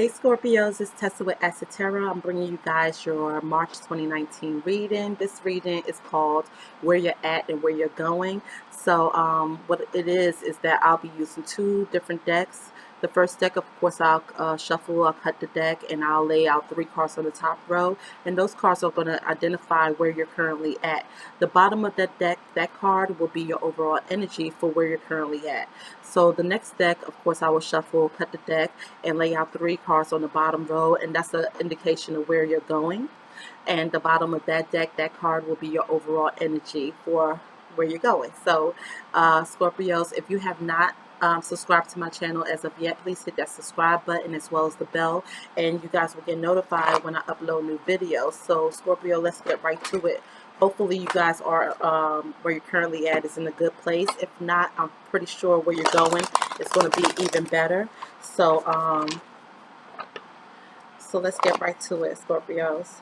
Hey Scorpios, it's Tessa with Asatera. I'm bringing you guys your March 2019 reading. This reading is called Where You're At and Where You're Going. So what it is that I'll be using two different decks. The first deck, of course, I'll shuffle, I'll cut the deck, and I'll lay out 3 cards on the top row. And those cards are going to identify where you're currently at. The bottom of that deck, that card will be your overall energy for where you're currently at. So the next deck, of course, I will shuffle, cut the deck, and lay out 3 cards on the bottom row, and that's an indication of where you're going. And the bottom of that deck, that card will be your overall energy for where you're going. So Scorpios, if you have not subscribed to my channel as of yet, please hit that subscribe button as well as the bell, and you guys will get notified when I upload new videos. So Scorpio, let's get right to it. Hopefully you guys are where you're currently at is in a good place. If not, I'm pretty sure where you're going is going to be even better. So so let's get right to it, Scorpios.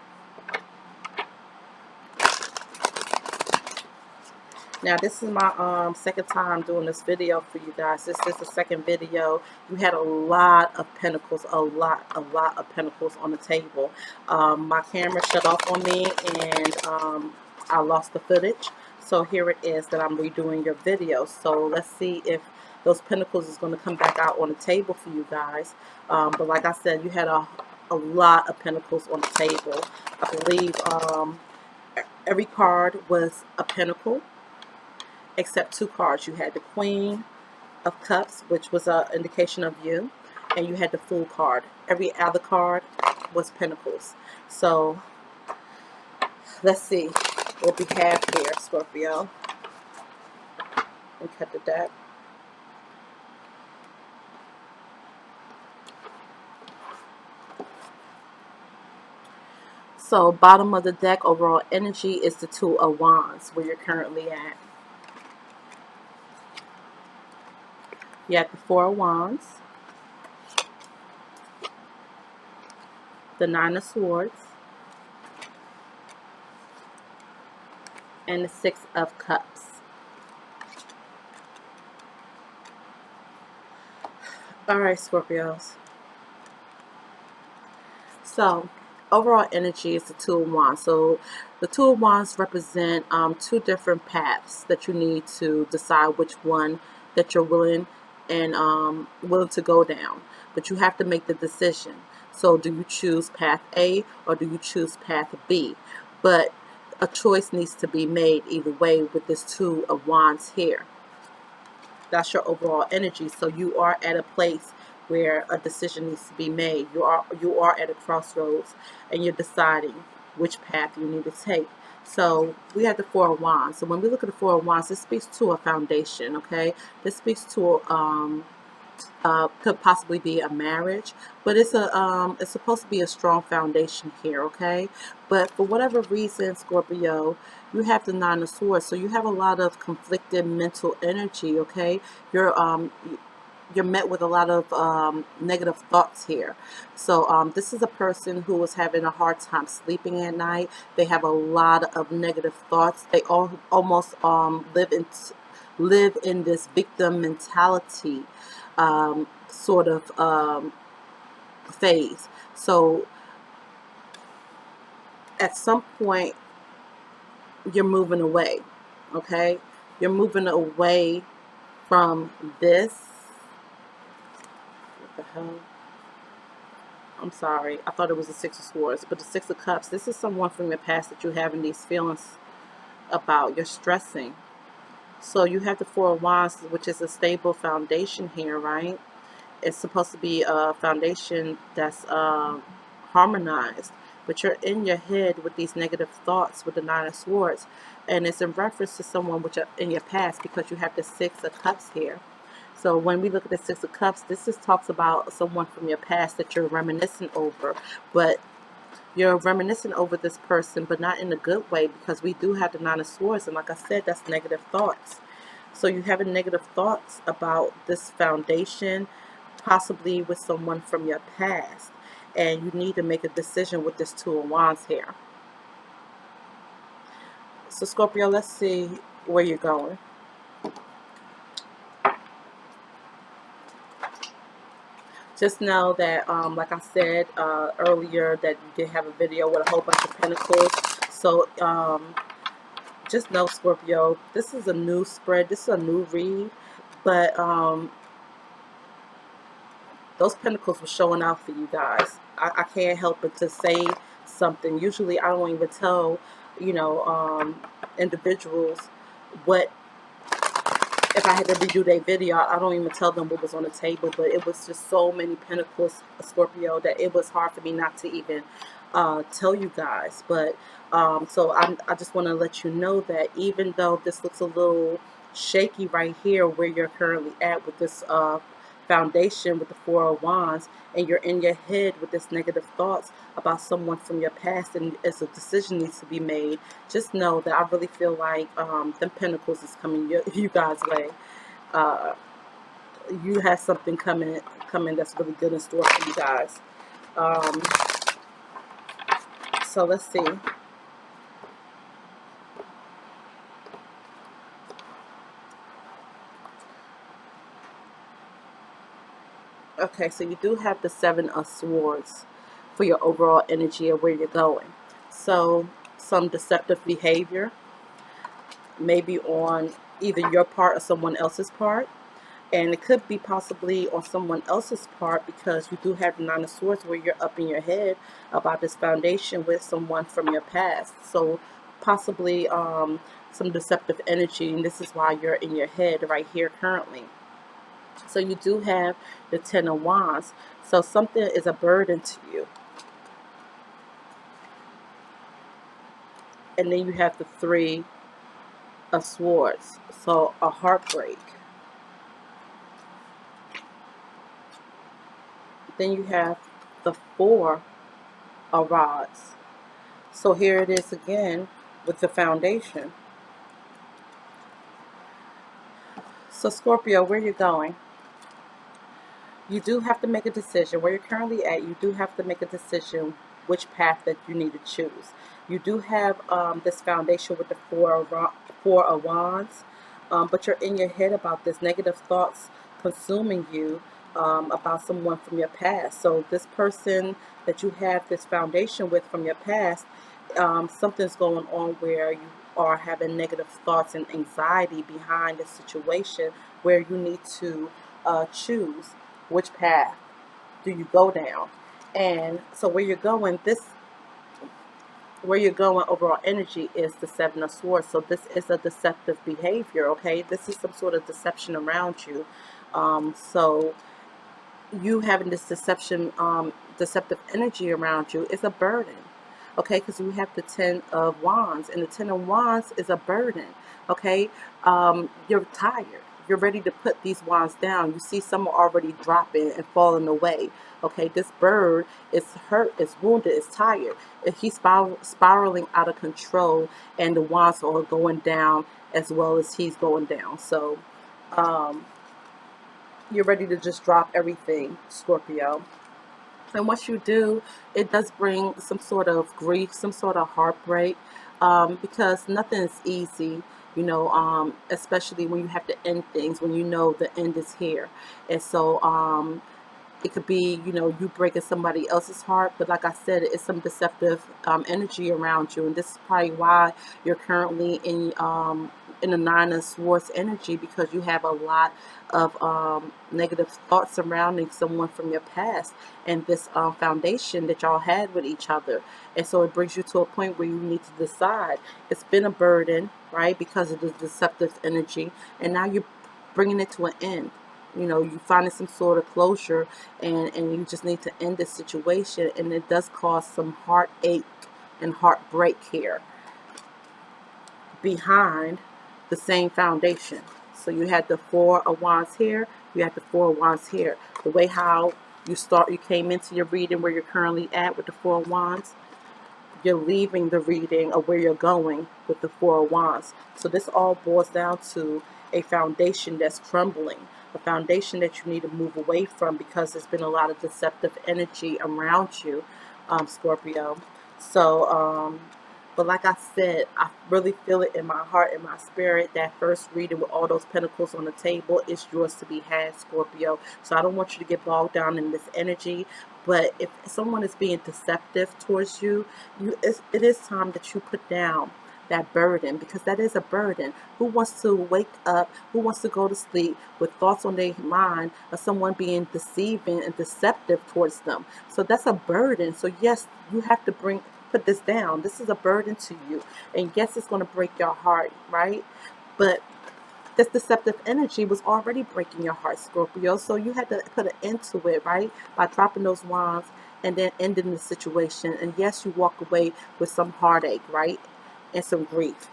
Now this is my second time doing this video for you guys. This is the second video. You had a lot of pentacles, a lot of pentacles on the table. My camera shut off on me, and I lost the footage. So here it is that I'm redoing your video. So let's see if those pentacles is going to come back out on the table for you guys. But like I said, you had a lot of pentacles on the table. I believe every card was a pentacle, except 2 cards. You had the Queen of Cups, which was an indication of you, and you had the Fool card. Every other card was pentacles. So let's see what we have here, Scorpio. And cut the deck. So bottom of the deck, overall energy is the 2 of Wands, where you're currently at. You have the 4 of Wands, the 9 of Swords, and the 6 of Cups. Alright, Scorpios. So overall energy is the 2 of Wands. So the 2 of Wands represent 2 different paths that you need to decide which one that you're willing to go down. But you have to make the decision. So do you choose path A or do you choose path B? But a choice needs to be made either way with this 2 of Wands here. That's your overall energy. So you are at a place where a decision needs to be made. You are at a crossroads, and you're deciding which path you need to take. So we have the 4 of Wands. So when we look at the 4 of Wands, this speaks to a foundation. Okay, this speaks to could possibly be a marriage, but it's supposed to be a strong foundation here. Okay, but for whatever reason, Scorpio, you have the 9 of Swords, so you have a lot of conflicted mental energy. Okay, you're met with a lot of negative thoughts here. So this is a person who is having a hard time sleeping at night. They have a lot of negative thoughts. They almost live in this victim mentality sort of phase. So at some point you're moving away. Okay, you're moving away from this. What the hell? I'm sorry, I thought it was the 6 of Swords, but the 6 of Cups, this is someone from your past that you're having these feelings about. You're stressing. So you have the 4 of Wands, which is a stable foundation here, right? It's supposed to be a foundation that's harmonized, but you're in your head with these negative thoughts with the 9 of Swords, and it's in reference to someone which in your past, because you have the 6 of Cups here. So when we look at the 6 of Cups, this just talks about someone from your past that you're reminiscing over, but you're reminiscing over this person, but not in a good way, because we do have the 9 of Swords, and like I said, that's negative thoughts. So you have negative thoughts about this foundation, possibly with someone from your past, and you need to make a decision with this 2 of Wands here. So Scorpio, let's see where you're going. Just know that, like I said earlier, that you did have a video with a whole bunch of pentacles. So just know, Scorpio, this is a new spread. This is a new read. But those pentacles were showing out for you guys. I can't help but to say something. Usually I don't even tell, individuals what, if I had to redo their video, I don't even tell them what was on the table, but it was just so many pentacles, Scorpio, that it was hard for me not to even tell you guys. But so I just want to let you know that even though this looks a little shaky right here where you're currently at with this foundation with the Four of Wands, and you're in your head with this negative thoughts about someone from your past, and as a decision needs to be made, just know that I really feel like them pentacles is coming you guys' way. Uh, you have something coming that's really good in store for you guys. Um, so let's see. Okay, so you do have the Seven of Swords for your overall energy of where you're going. So some deceptive behavior, maybe on either your part or someone else's part. And it could be possibly on someone else's part because you do have the Nine of Swords where you're up in your head about this foundation with someone from your past. So possibly some deceptive energy, and this is why you're in your head right here currently. So you do have the Ten of Wands. So something is a burden to you. And then you have the Three of Swords. So a heartbreak. Then you have the Four of Rods. So here it is again with the foundation. So Scorpio, where you're going, you do have to make a decision. Where you're currently at, you do have to make a decision which path that you need to choose. You do have this foundation with the Four of Wands, but you're in your head about this negative thoughts consuming you about someone from your past. So this person that you have this foundation with from your past, something's going on where you are having negative thoughts and anxiety behind the situation where you need to choose which path do you go down. And so where you're going, where you're going overall energy is the Seven of Swords. So this is a deceptive behavior, okay? This is some sort of deception around you. So you having this deceptive energy around you is a burden, okay? Because you have the Ten of Wands, and the Ten of Wands is a burden, okay? You're tired. You're ready to put these wands down. You see some are already dropping and falling away, okay? This bird is hurt, is wounded, is tired. He's spiraling out of control, and the wands are going down as well as he's going down. So, you're ready to just drop everything, Scorpio. And once you do, it does bring some sort of grief, some sort of heartbreak, because nothing is easy, especially when you have to end things, when you know the end is here. And so it could be, you breaking somebody else's heart, but like I said, it's some deceptive energy around you, and this is probably why you're currently in the Nine of Swords energy, because you have a lot of negative thoughts surrounding someone from your past and this foundation that y'all had with each other. And so it brings you to a point where you need to decide. It's been a burden, right, because of the deceptive energy, and now you're bringing it to an end. You finding some sort of closure, and you just need to end this situation, and it does cause some heartache and heartbreak here behind the same foundation. So you had the Four of Wands here, you had the Four of Wands here. The way how you came into your reading where you're currently at with the Four of Wands, you're leaving the reading of where you're going with the Four of Wands. So this all boils down to a foundation that's crumbling, a foundation that you need to move away from because there's been a lot of deceptive energy around you, Scorpio. So But like I said, I really feel it in my heart and my spirit that first reading with all those pentacles on the table is yours to be had, Scorpio. So I don't want you to get bogged down in this energy. But if someone is being deceptive towards you, it is time that you put down that burden, because that is a burden. Who wants to wake up, who wants to go to sleep with thoughts on their mind of someone being deceiving and deceptive towards them? So that's a burden. So yes, you have to put this down. This is a burden to you, and yes, it's going to break your heart, right? But this deceptive energy was already breaking your heart, Scorpio. So you had to put an end to it, right? By dropping those wands and then ending the situation. And yes, you walk away with some heartache, right? And some grief,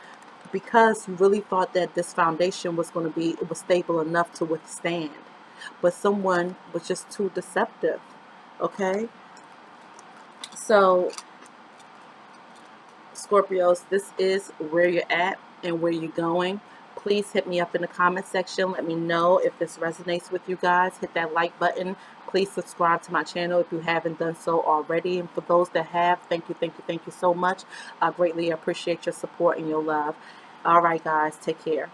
because you really thought that this foundation was going to be, it was stable enough to withstand. But someone was just too deceptive, okay? So Scorpios, this is where you're at and where you're going. Please hit me up in the comment section. Let me know if this resonates with you guys. Hit that like button. Please subscribe to my channel if you haven't done so already. And for those that have, thank you, thank you, thank you so much. I greatly appreciate your support and your love. All right, guys, take care.